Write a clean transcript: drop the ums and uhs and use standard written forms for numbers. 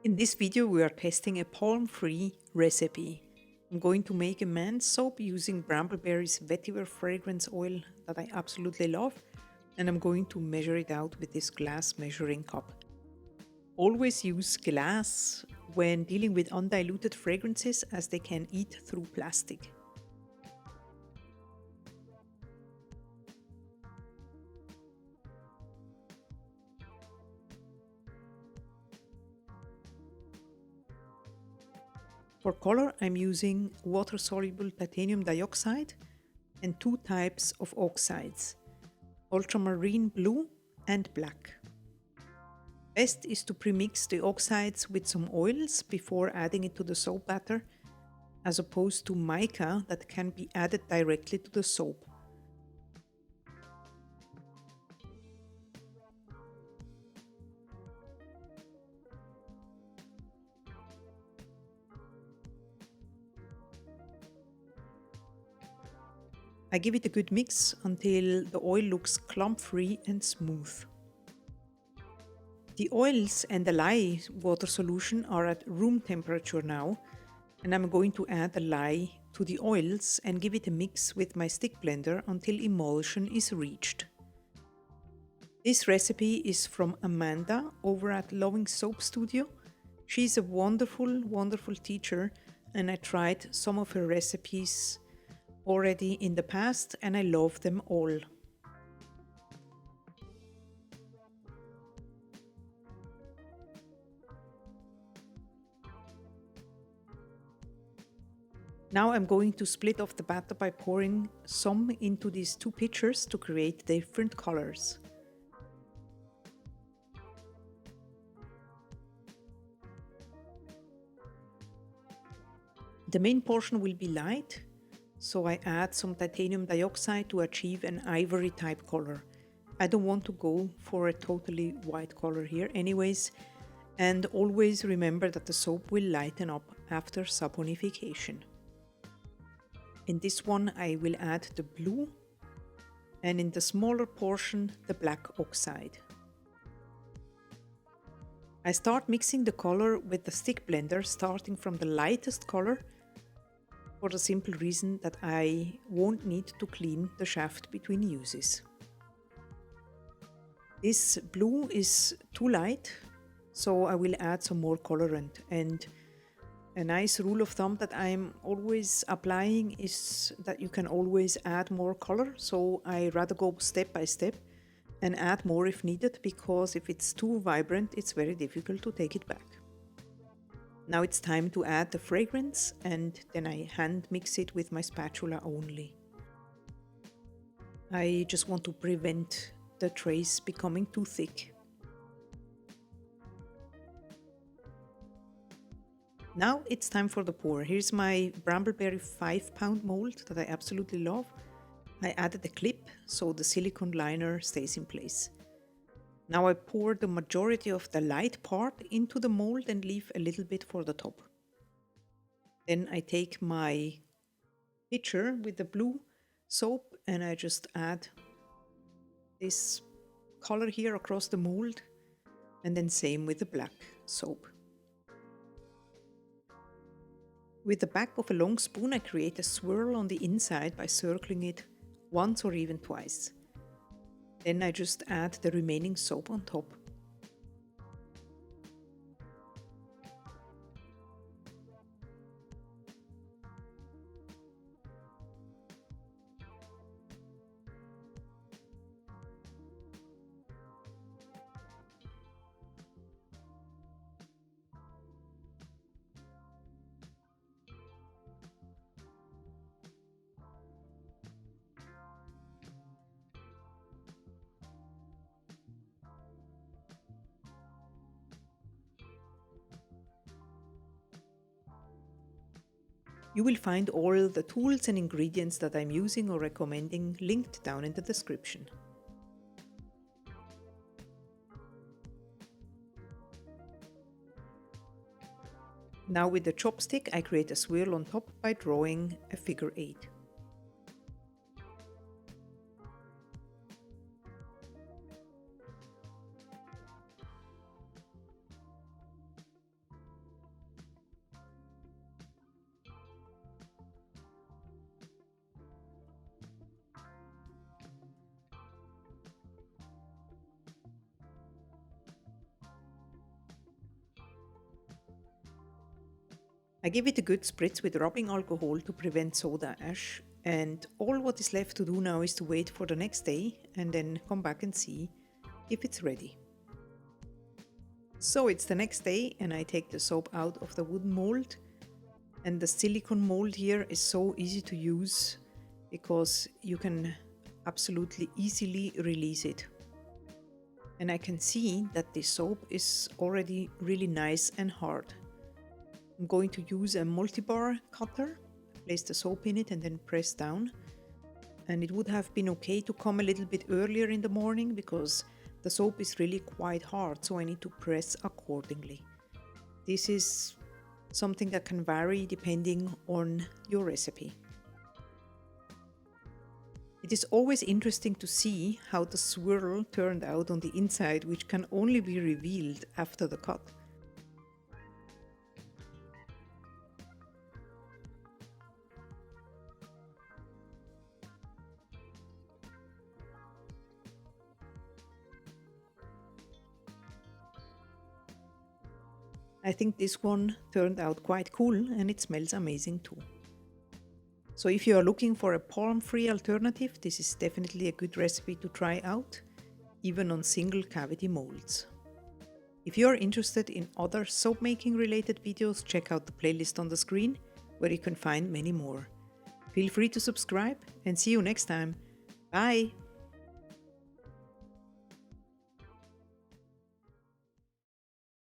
In this video we are testing a palm-free recipe. I'm going to make a man's soap using Brambleberry's vetiver fragrance oil that I absolutely love, and I'm going to measure it out with this glass measuring cup. Always use glass when dealing with undiluted fragrances as they can eat through plastic. For color, I'm using water-soluble titanium dioxide and two types of oxides, ultramarine blue and black. Best is to premix the oxides with some oils before adding it to the soap batter, as opposed to mica that can be added directly to the soap. I give it a good mix until the oil looks clump-free and smooth. The oils and the lye water solution are at room temperature now, and I'm going to add the lye to the oils and give it a mix with my stick blender until emulsion is reached. This recipe is from Amanda over at Loving Soap Studio. She's a wonderful, wonderful teacher, and I tried some of her recipes already in the past and I love them all. Now I'm going to split off the batter by pouring some into these two pitchers to create different colors. The main portion will be light, so I add some titanium dioxide to achieve an ivory type color. I don't want to go for a totally white color here anyways, and always remember that the soap will lighten up after saponification. In this one I will add the blue, and in the smaller portion the black oxide. I start mixing the color with the stick blender, starting from the lightest color, for the simple reason that I won't need to clean the shaft between uses. This blue is too light, so I will add some more colorant, and a nice rule of thumb that I'm always applying is that you can always add more color, so I rather go step by step and add more if needed, because if it's too vibrant it's very difficult to take it back. Now it's time to add the fragrance, and then I hand mix it with my spatula only. I just want to prevent the trace becoming too thick. Now it's time for the pour. Here's my Brambleberry 5-pound mold that I absolutely love. I added a clip so the silicone liner stays in place. Now I pour the majority of the light part into the mold and leave a little bit for the top. Then I take my pitcher with the blue soap and I just add this color here across the mold, and then same with the black soap. With the back of a long spoon I create a swirl on the inside by circling it once or even twice. Then I just add the remaining soap on top. You will find all the tools and ingredients that I'm using or recommending linked down in the description. Now with the chopstick I create a swirl on top by drawing a figure 8. I give it a good spritz with rubbing alcohol to prevent soda ash, and all what is left to do now is to wait for the next day and then come back and see if it's ready. So it's the next day and I take the soap out of the wooden mold, and the silicone mold here is so easy to use because you can absolutely easily release it. And I can see that the soap is already really nice and hard. I'm going to use a multi-bar cutter, place the soap in it and then press down. And it would have been okay to come a little bit earlier in the morning because the soap is really quite hard, so I need to press accordingly. This is something that can vary depending on your recipe. It is always interesting to see how the swirl turned out on the inside, which can only be revealed after the cut. I think this one turned out quite cool and it smells amazing too. So if you are looking for a palm-free alternative, this is definitely a good recipe to try out, even on single cavity molds. If you are interested in other soap making related videos, check out the playlist on the screen where you can find many more. Feel free to subscribe and see you next time. Bye!